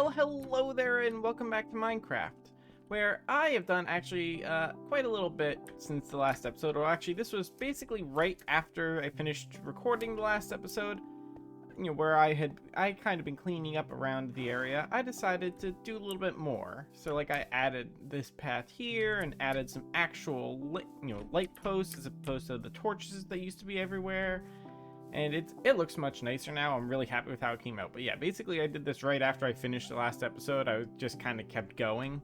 Well, hello there and welcome back to Minecraft, where I have done actually quite a little bit since the last episode. Or actually, this was basically right after I finished recording the last episode, where I kind of been cleaning up around the area. I decided to do a little bit more. So like I added this path here and added some actual light posts as opposed to the torches that used to be everywhere. And it looks much nicer now. I'm really happy with how it came out. But yeah, basically I did this right after I finished the last episode. I just kind of kept going.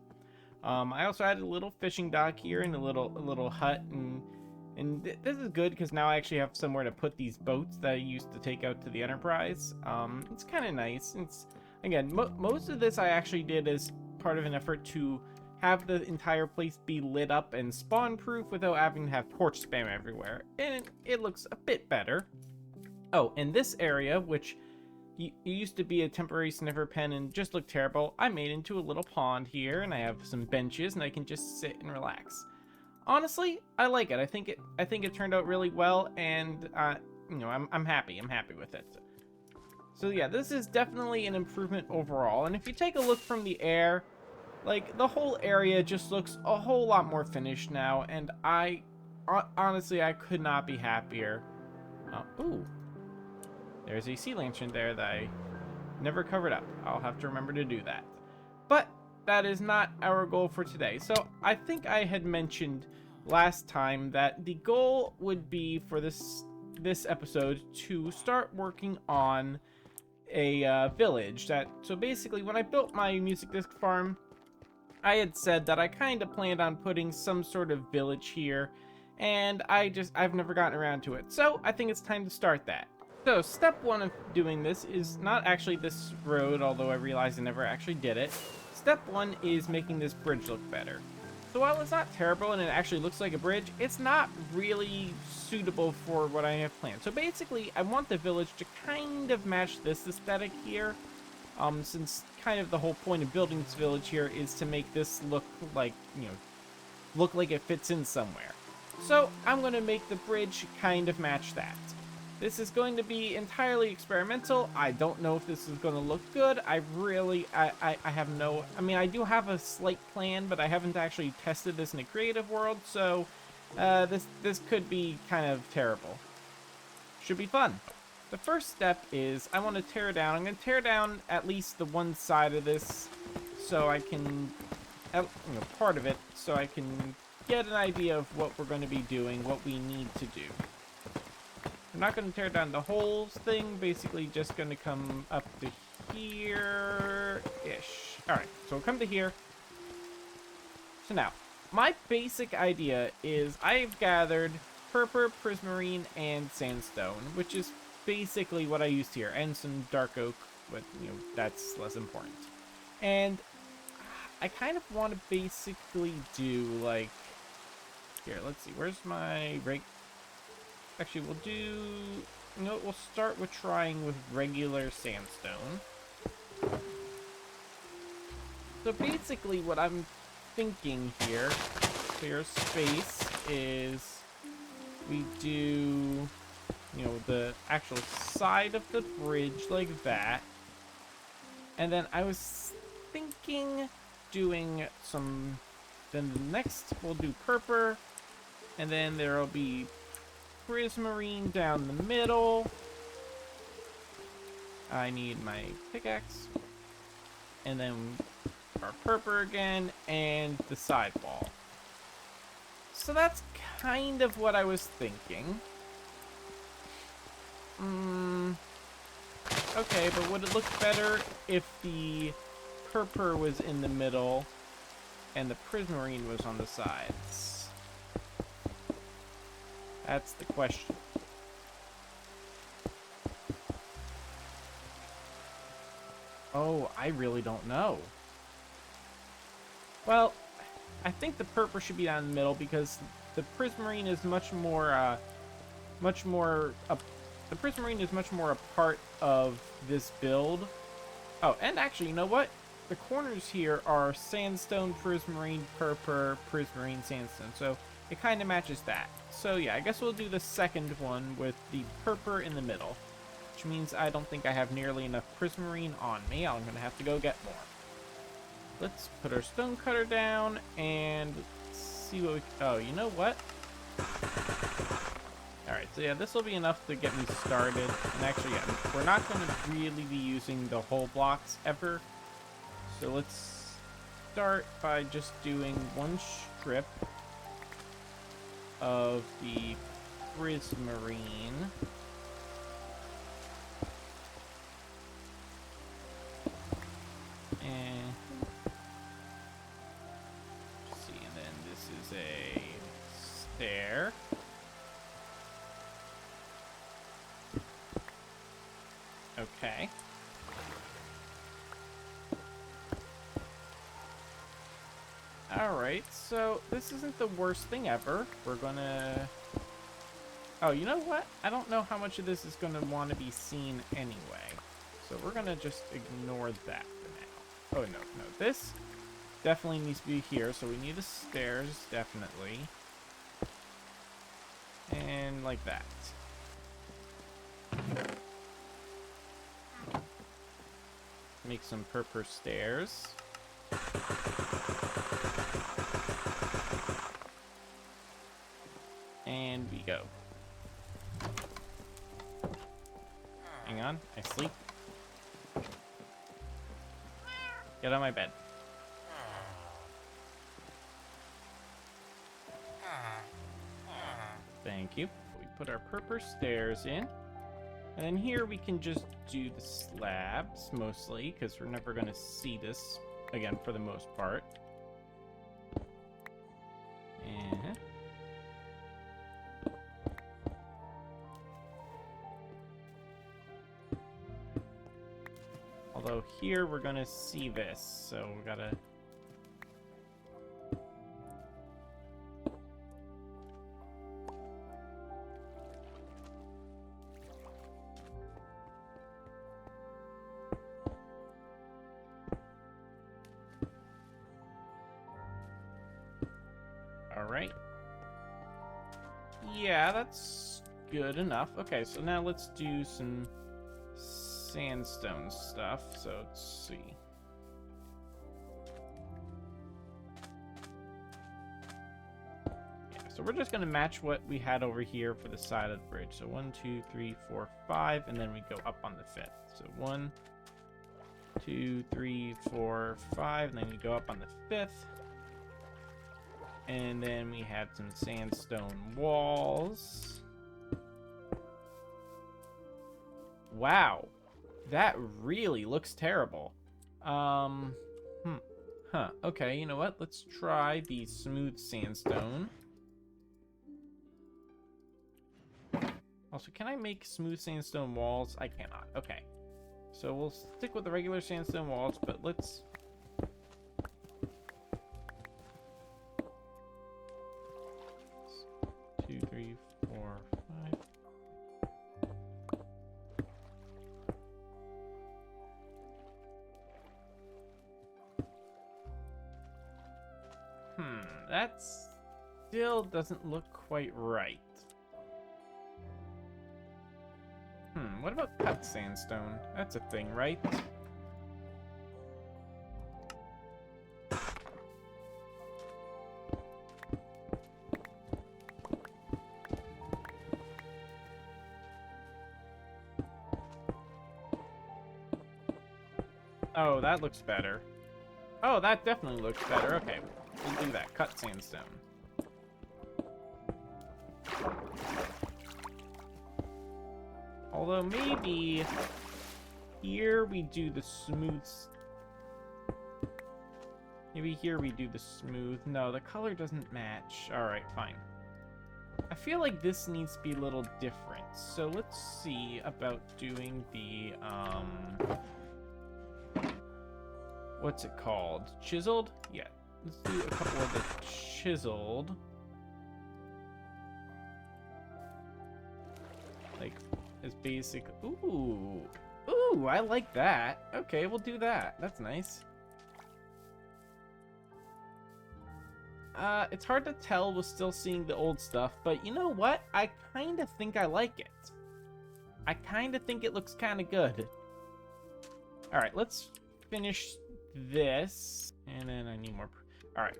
I also added a little fishing dock here and a little hut, and this is good because now I actually have somewhere to put these boats that I used to take out to the Enterprise. It's kind of nice. It's again, most of this I actually did as part of an effort to have the entire place be lit up and spawn proof without having to have torch spam everywhere, and it looks a bit better. Oh, and this area, which used to be a temporary sniffer pen and just looked terrible, I made into a little pond here, and I have some benches, and I can just sit and relax. Honestly, I like it. I think it turned out really well, and I'm happy. I'm happy with it. So yeah, this is definitely an improvement overall. And if you take a look from the air, like the whole area just looks a whole lot more finished now, and honestly I could not be happier. Ooh. There's a sea lantern there that I never covered up. I'll have to remember to do that. But that is not our goal for today. So I think I had mentioned last time that the goal would be for this episode to start working on a village. So basically, when I built my music disc farm, I had said that I kind of planned on putting some sort of village here, and I've never gotten around to it. So I think it's time to start that. So, step one of doing this is not actually this road, although I realized I never actually did it. Step one is making this bridge look better. So while it's not terrible and it actually looks like a bridge, it's not really suitable for what I have planned. So basically, I want the village to kind of match this aesthetic here, since kind of the whole point of building this village here is to make this look like, look like it fits in somewhere. So I'm going to make the bridge kind of match that. This is going to be entirely experimental. I don't know if this is going to look good. I have no... I mean, I do have a slight plan, but I haven't actually tested this in a creative world, so this could be kind of terrible. Should be fun. The first step is I want to tear down. I'm going to tear down at least the one side of this so I can... part of it, so I can get an idea of what we're going to be doing, what we need to do. I'm not going to tear down the whole thing, basically just going to come up to here-ish. Alright, so we'll come to here. So now, my basic idea is I've gathered purpur, prismarine, and sandstone, which is basically what I used here, and some dark oak, but, that's less important. And I kind of want to basically do, like... Here, let's see, where's my... Actually, we'll start with trying with regular sandstone. So basically what I'm thinking here, clear space, is we do, the actual side of the bridge like that. And then I was thinking doing some, then the next we'll do purpur, and then there'll be prismarine down the middle. I need my pickaxe. And then our purpur again, and the side wall. So that's kind of what I was thinking. Okay, but would it look better if the purpur was in the middle and the prismarine was on the sides? That's the question. Oh, I really don't know. Well, I think the purpur should be down in the middle because the prismarine is much more a part of this build. Oh, and actually, you know what? The corners here are sandstone, prismarine, purpur, prismarine, sandstone. So it kind of matches that. So yeah, I guess we'll do the second one with the purpur in the middle, which means I don't think I have nearly enough prismarine on me. I'm going to have to go get more. let's put our stone cutter down and see what we... Oh, you know what? Alright, so yeah, this will be enough to get me started. And actually, yeah, we're not going to really be using the whole blocks ever. So let's start by just doing one strip of the prismarine. And let's see, and then this is a stair. Okay. Alright, so this isn't the worst thing ever. We're gonna... Oh, you know what? I don't know how much of this is gonna want to be seen anyway. So we're gonna just ignore that for now. Oh, no. This definitely needs to be here, so we need the stairs, definitely. And like that. Make some purple stairs. And we go. Hang on, I sleep. Get on my bed. Thank you. We put our purple stairs in. And then here we can just do the slabs, mostly, because we're never going to see this, again, for the most part. And... although here we're going to see this, so we got to... Alright. Yeah, that's good enough. Okay, so now let's do some sandstone stuff. So let's see. Yeah, so we're just going to match what we had over here for the side of the bridge. So 1, 2, 3, 4, 5, and then we go up on the 5th. So 1, 2, 3, 4, 5, and then we go up on the 5th. And then we had some sandstone walls. Wow. That really looks terrible. Okay, you know what? Let's try the smooth sandstone. Also, can I make smooth sandstone walls? I cannot. Okay. So we'll stick with the regular sandstone walls, but let's... 2, 3, 4, 5. That still doesn't look quite right. What about cut sandstone? That's a thing, right? Oh, that looks better. Oh, that definitely looks better. Okay, we'll do that. Cut sandstone. Although maybe here we do the smooth. Maybe here we do the smooth. No, the color doesn't match. All right, fine. I feel like this needs to be a little different. So let's see about doing the what's it called? Chiseled? Yeah. Let's do a couple of the chiseled. Like, as basic... Ooh! Ooh, I like that. Okay, we'll do that. That's nice. It's hard to tell with still seeing the old stuff, but you know what? I kind of think I like it. I kind of think it looks kind of good. Alright, let's finish this. And then I need more. All right.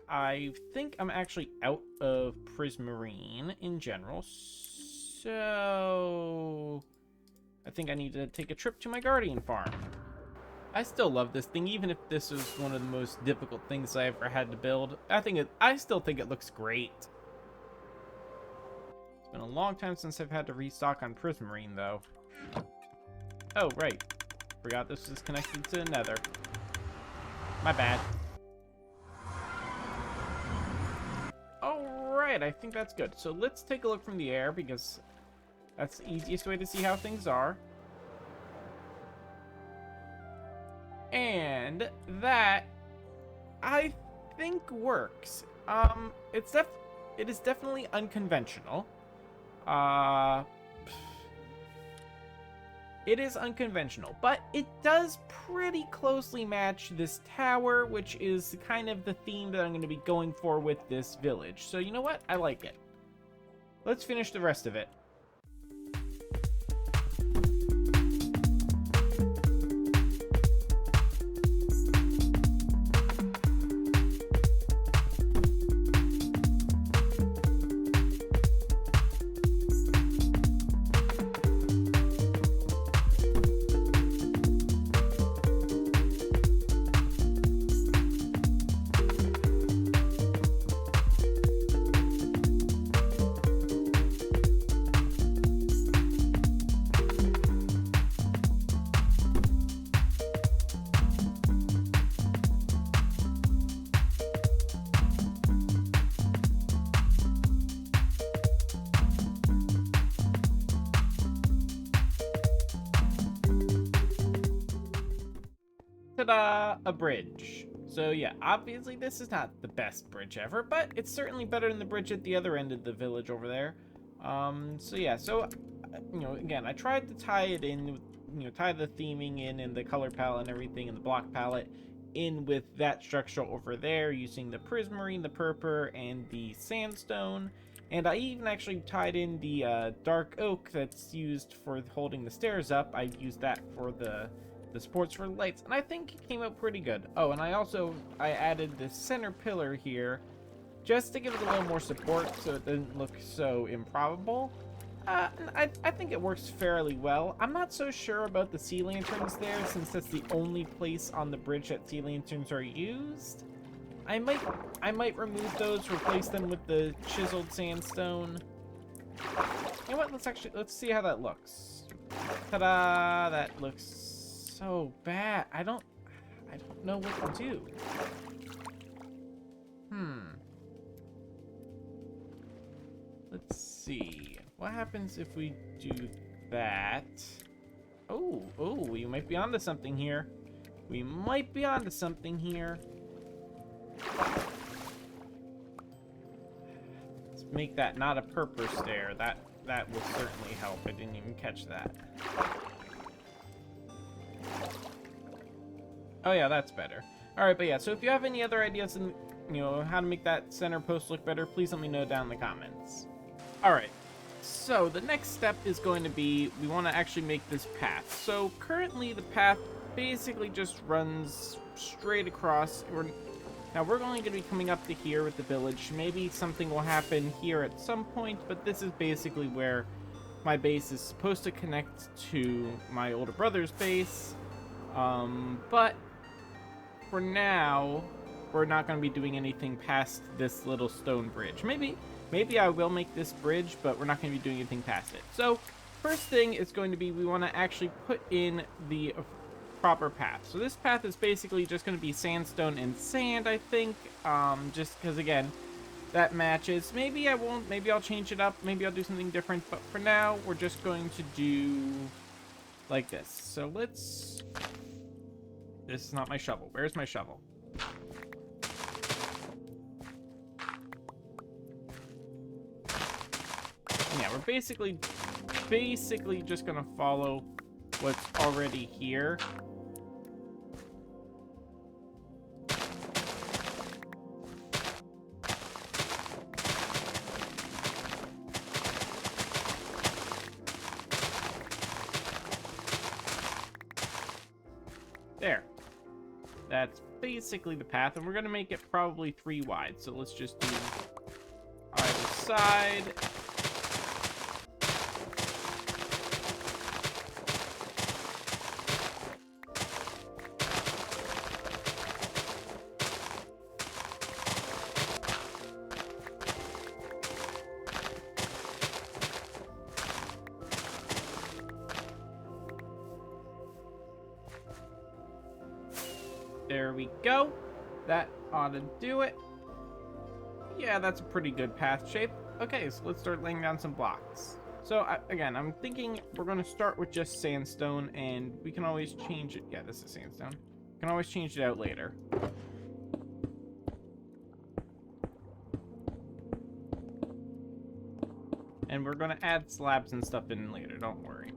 I think I'm actually out of prismarine in general. So I think I need to take a trip to my guardian farm. I still love this thing, even if this was one of the most difficult things I ever had to build. I still think it looks great. It's been a long time since I've had to restock on prismarine, though. Oh, right. Forgot this was connected to the nether. My bad. Alright, I think that's good. So let's take a look from the air, because that's the easiest way to see how things are. And that, I think, works. It is definitely unconventional. It is unconventional, but it does pretty closely match this tower, which is kind of the theme that I'm going to be going for with this village. So you know what? I like it. Let's finish the rest of it. Ta-da! A bridge. So yeah, obviously this is not the best bridge ever, but it's certainly better than the bridge at the other end of the village over there. So yeah, you know, again, I tried to tie it in, you know, tie the theming in and the color palette and everything and the block palette in with that structure over there using the prismarine, the purpur, and the sandstone. And I even actually tied in the dark oak that's used for holding the stairs up. I used that for the supports for the lights, and I think it came out pretty good. Oh, and I added the center pillar here just to give it a little more support so it doesn't look so improbable. And I think it works fairly well. I'm not so sure about the sea lanterns there, since that's the only place on the bridge that sea lanterns are used. I might remove those, replace them with the chiseled sandstone. You know what? Let's see how that looks. Ta-da! That looks so bad. I don't know what to do. Let's see. What happens if we do that? Oh, we might be onto something here. We might be onto something here. Let's make that not a purpur stair. That will certainly help. I didn't even catch that. Oh yeah, that's better. Alright, but yeah, so if you have any other ideas on, you know, how to make that center post look better, please let me know down in the comments. Alright, so the next step is going to be, we want to actually make this path. So currently the path basically just runs straight across. Now we're only going to be coming up to here with the village. Maybe something will happen here at some point, but this is basically where my base is supposed to connect to my older brother's base. But for now, we're not going to be doing anything past this little stone bridge. Maybe I will make this bridge, but we're not going to be doing anything past it. So first thing is going to be, we want to actually put in the proper path. So this path is basically just going to be sandstone and sand, I think, just because, again, that matches. Maybe I won't, maybe I'll change it up, maybe I'll do something different, but for now, we're just going to do like this. So this is not my shovel. Where's my shovel? Yeah, we're basically just gonna follow what's already here. There. That's basically the path, and we're gonna make it probably 3 wide. So let's just do either side. There we go. That ought to do it. Yeah, that's a pretty good path shape. Okay, so let's start laying down some blocks. So again, I'm thinking we're going to start with just sandstone, and we can always change it. Yeah, this is sandstone. We can always change it out later. And we're going to add slabs and stuff in later, don't worry.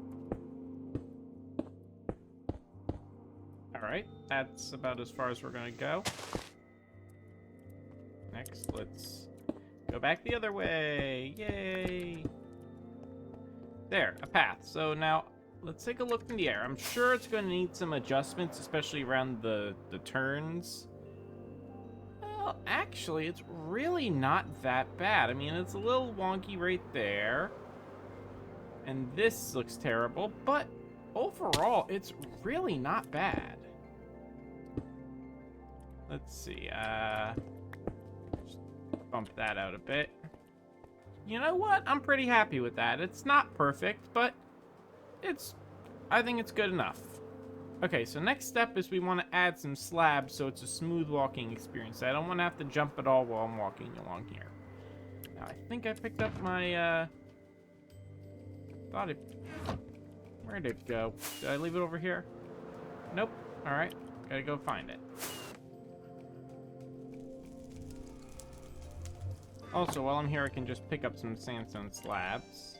Alright, that's about as far as we're going to go. Next, let's go back the other way. Yay! There, a path. So now, let's take a look in the air. I'm sure it's going to need some adjustments, especially around the turns. Well, actually, it's really not that bad. I mean, it's a little wonky right there. And this looks terrible, but overall, it's really not bad. Let's see, just bump that out a bit. You know what? I'm pretty happy with that. It's not perfect, but I think it's good enough. Okay, so next step is we want to add some slabs so it's a smooth walking experience. I don't want to have to jump at all while I'm walking along here. Now, I think I picked up my, where did it go? Did I leave it over here? Nope. Alright, gotta go find it. Also, while I'm here, I can just pick up some sandstone slabs.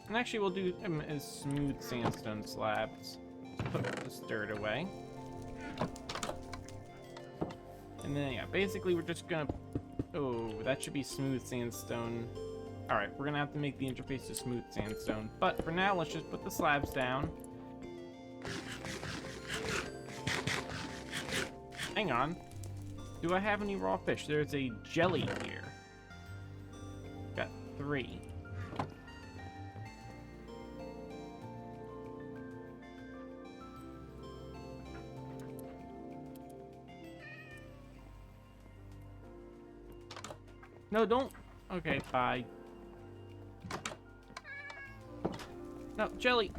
And actually, we'll do them as smooth sandstone slabs. Put this dirt away. And then, yeah, basically, we're just gonna... Oh, that should be smooth sandstone. Alright, we're gonna have to make the interface to smooth sandstone. But for now, let's just put the slabs down. Hang on. Do I have any raw fish? There's a jelly here. Got 3. No, don't. Okay, bye. No, jelly.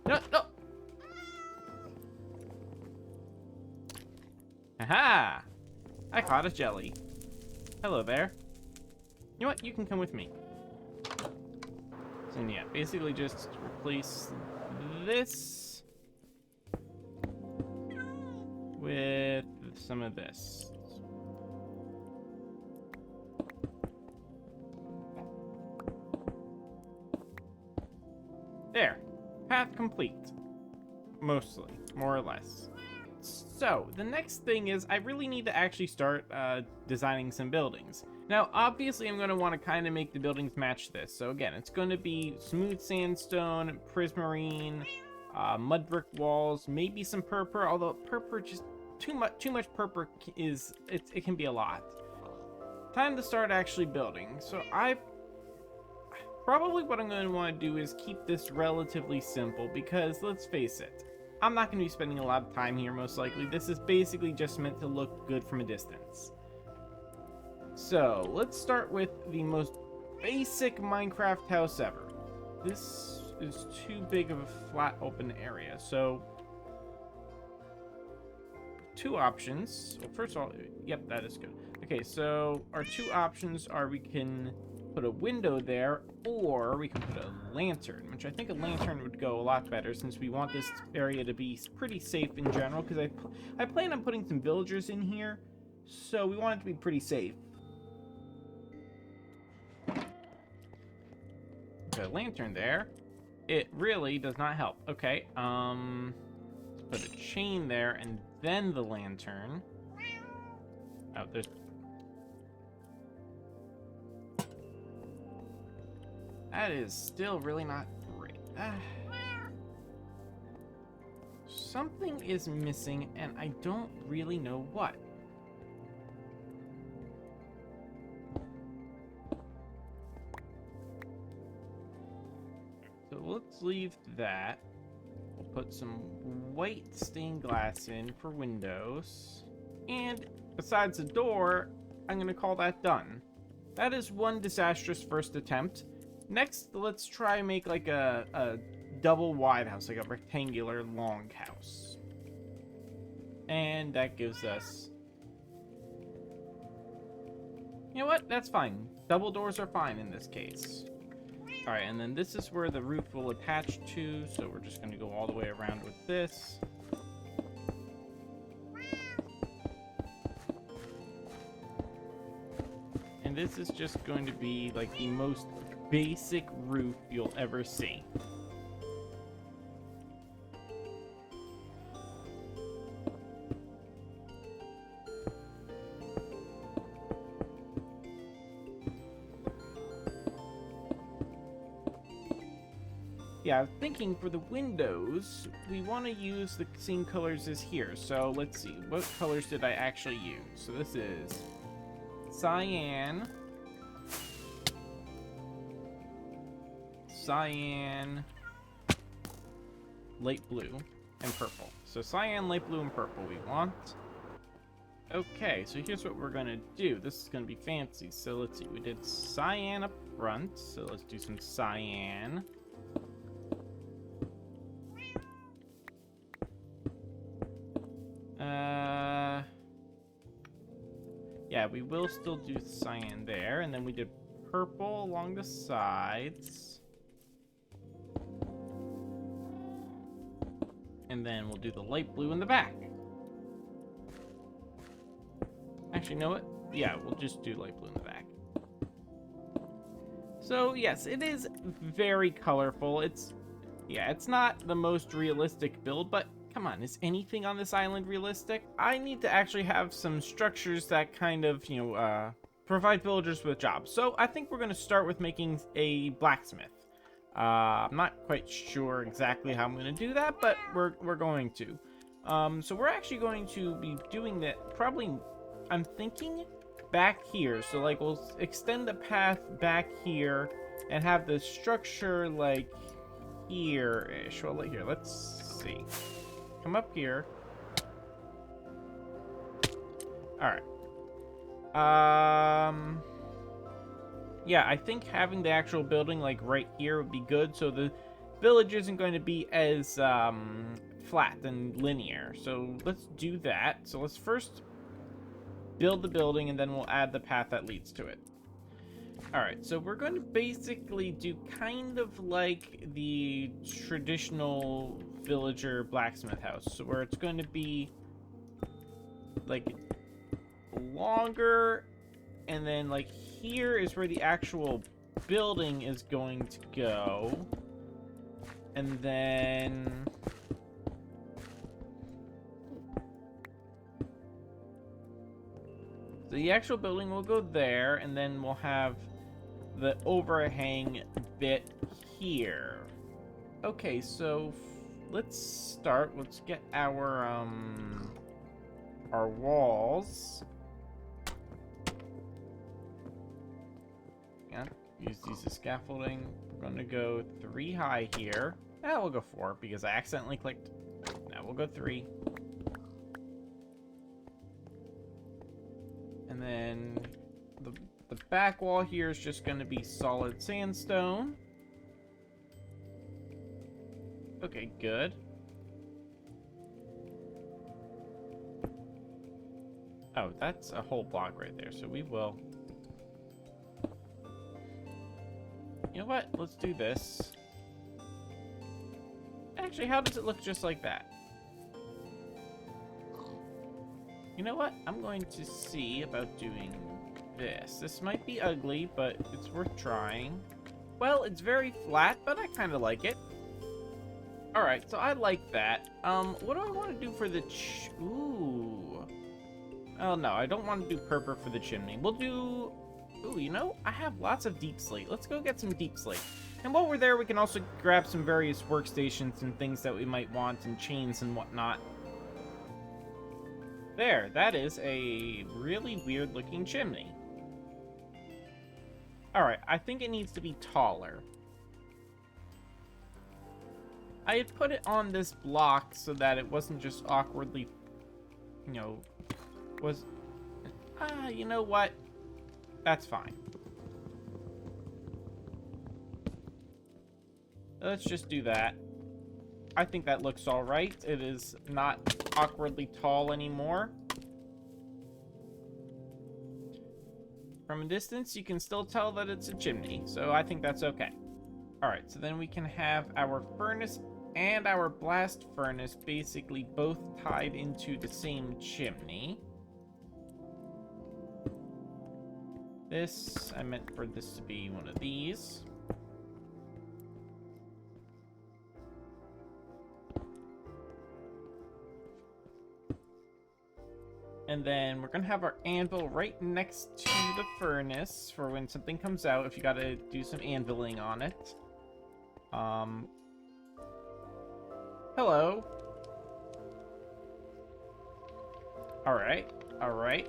No, no. Aha! I caught a jelly. Hello there. You know what? You can come with me. So yeah, basically just replace this with some of this. There. Path complete. Mostly. More or less. So, the next thing is I really need to actually start designing some buildings. Now, obviously, I'm going to want to kind of make the buildings match this. So again, it's going to be smooth sandstone, prismarine, mud brick walls, maybe some purpur, although purpur just too much purpur it can be a lot. Time to start actually building. So probably what I'm going to want to do is keep this relatively simple because let's face it, I'm not going to be spending a lot of time here, most likely. This is basically just meant to look good from a distance. So, let's start with the most basic Minecraft house ever. This is too big of a flat open area, so... 2 options. Well, first of all, yep, that is good. Okay, so our 2 options are we can put a window there, or we can put a lantern, which I think a lantern would go a lot better since we want this area to be pretty safe in general, because I plan on putting some villagers in here, so we want it to be pretty safe. Put a lantern there. It really does not help. Okay, let's put a chain there, and then the lantern. Oh, there's... That is still really not great. Something is missing, and I don't really know what. So let's leave that. We'll put some white stained glass in for windows. And besides the door, I'm going to call that done. That is one disastrous first attempt. Next, let's try and make like a double wide house, like a rectangular long house. And that gives us... You know what? That's fine. Double doors are fine in this case. Alright, and then this is where the roof will attach to, so we're just going to go all the way around with this. And this is just going to be like the most basic roof you'll ever see. Yeah, I'm thinking for the windows, we want to use the same colors as here. So let's see, what colors did I actually use? So this is cyan, light blue, and purple. So cyan, light blue, and purple we want. Okay, so here's what we're gonna do. This is gonna be fancy. So let's see, we did cyan up front. So let's do some cyan. Yeah, we will still do cyan there, and then we did purple along the sides. And then we'll do the light blue in the back. Actually, you know what? Yeah, we'll just do light blue in the back. So, yes, it is very colorful. It's not the most realistic build, but come on, is anything on this island realistic? I need to actually have some structures that kind of, provide villagers with jobs. So I think we're going to start with making a blacksmith. I'm not quite sure exactly how I'm going to do that, but we're going to. So we're actually going to be doing that probably, I'm thinking, back here. So like we'll extend the path back here and have the structure like here-ish. Well, here, let's see. Come up here. Alright. Yeah, I think having the actual building like right here would be good, so the village isn't going to be as flat and linear. So let's do that. So let's first build the building, and then we'll add the path that leads to it. Alright, so we're going to basically do kind of like the traditional villager blacksmith house. So where it's going to be like longer, and then like here is where the actual building is going to go. And then the actual building will go there, and then we'll have the overhang bit here. Okay, so let's start. Let's get our walls. Yeah, use these as scaffolding. We're gonna go 3 high here. We'll go 4 because I accidentally clicked. Now we'll go 3. And then the back wall here is just going to be solid sandstone. Okay, good. Oh, that's a whole block right there, so we will... You know what? Let's do this. Actually, how does it look just like that? You know what? I'm going to see about doing this. This might be ugly, but it's worth trying. Well, it's very flat, but I kind of like it. Alright, so I like that. What do I want to do for the ooh. Oh, no, I don't want to do purple for the chimney. We'll do Ooh, you know, I have lots of deep slate. Let's go get some deep slate. And while we're there, we can also grab some various workstations and things that we might want, and chains and whatnot. There, that is a really weird looking chimney. Alright, I think it needs to be taller. I had put it on this block so that it wasn't just awkwardly, you know, you know what? That's fine. Let's just do that. I think that looks alright. It is not awkwardly tall anymore. From a distance, you can still tell that it's a chimney, so I think that's okay. Alright, so then we can have our furnace and our blast furnace basically both tied into the same chimney. This, I meant for this to be one of these. And then we're gonna have our anvil right next to the furnace for when something comes out, if you gotta do some anviling on it. Hello. Alright,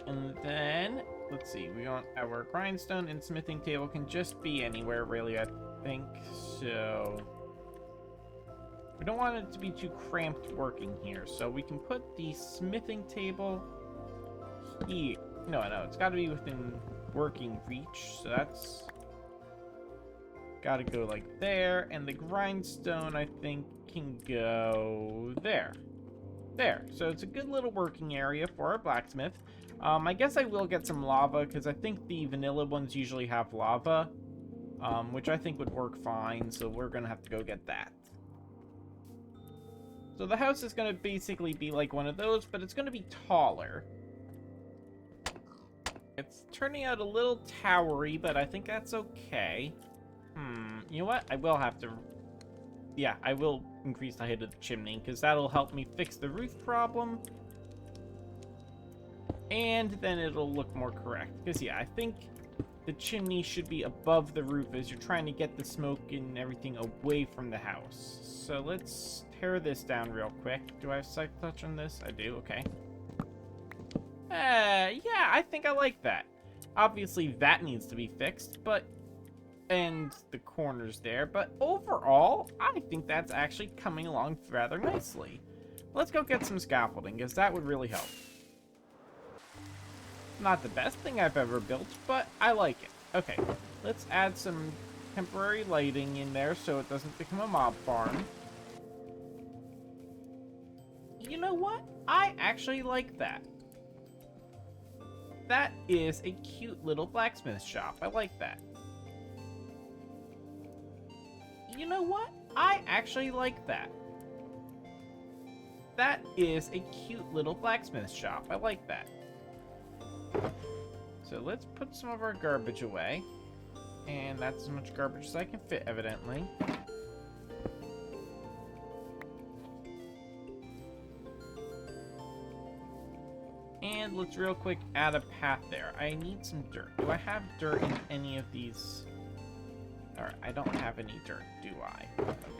and then, let's see, we want our grindstone and smithing table can just be anywhere, really, I think, so... We don't want it to be too cramped working here, so we can put the smithing table here. No, it's gotta be within working reach, so that's... Gotta go like there, and the grindstone, I think, can go there. There, so it's a good little working area for our blacksmith. I guess I will get some lava, because I think the vanilla ones usually have lava, which I think would work fine, so we're gonna have to go get that. So the house is gonna basically be like one of those, but it's gonna be taller. It's turning out a little towery, but I think that's okay. You know what? I will have to... Yeah, I will increase the height of the chimney, because that'll help me fix the roof problem. And then it'll look more correct. Because, yeah, I think the chimney should be above the roof as you're trying to get the smoke and everything away from the house. So let's tear this down real quick. Do I have sight touch on this? I do, okay. Yeah, I think I like that. Obviously, that needs to be fixed, but... And the corners there, but overall, I think that's actually coming along rather nicely. Let's go get some scaffolding, because that would really help. Not the best thing I've ever built, but I like it. Okay, let's add some temporary lighting in there so it doesn't become a mob farm. You know what? I actually like that. That is a cute little blacksmith shop. I like that. You know what? I actually like that. That is a cute little blacksmith shop. I like that. So let's put some of our garbage away. And that's as much garbage as I can fit, evidently. And let's real quick add a path there. I need some dirt. Do I have dirt in any of these? Alright, I don't have any dirt, do I?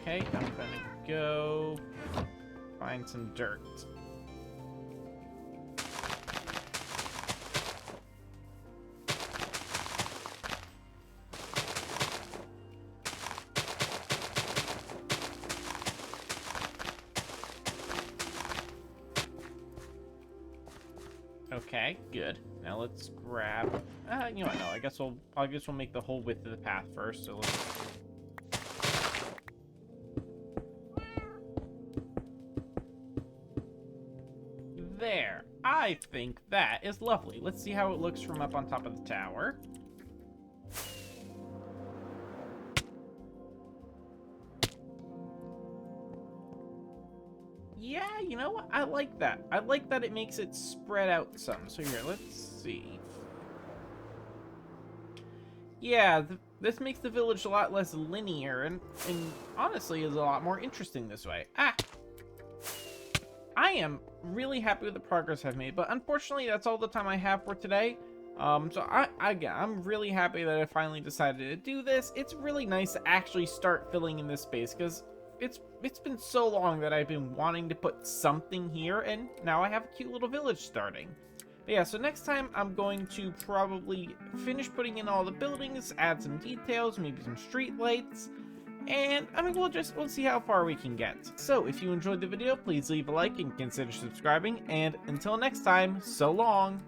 Okay, I'm gonna go find some dirt. Okay, good. Now let's grab... you know what, no, I guess we'll make the whole width of the path first, so let's... There! I think that is lovely. Let's see how it looks from up on top of the tower. Yeah, you know what? I like that. I like that it makes it spread out some. So here, let's see. Yeah, this makes the village a lot less linear and honestly is a lot more interesting this way. I am really happy with the progress I've made, but unfortunately that's all the time I have for today. So I'm really happy that I finally decided to do this. It's really nice to actually start filling in this space, because it's been so long that I've been wanting to put something here, and now I have a cute little village starting. But yeah, so next time I'm going to probably finish putting in all the buildings, add some details, maybe some street lights, and I mean, we'll see how far we can get. So if you enjoyed the video, please leave a like and consider subscribing, and until next time, so long!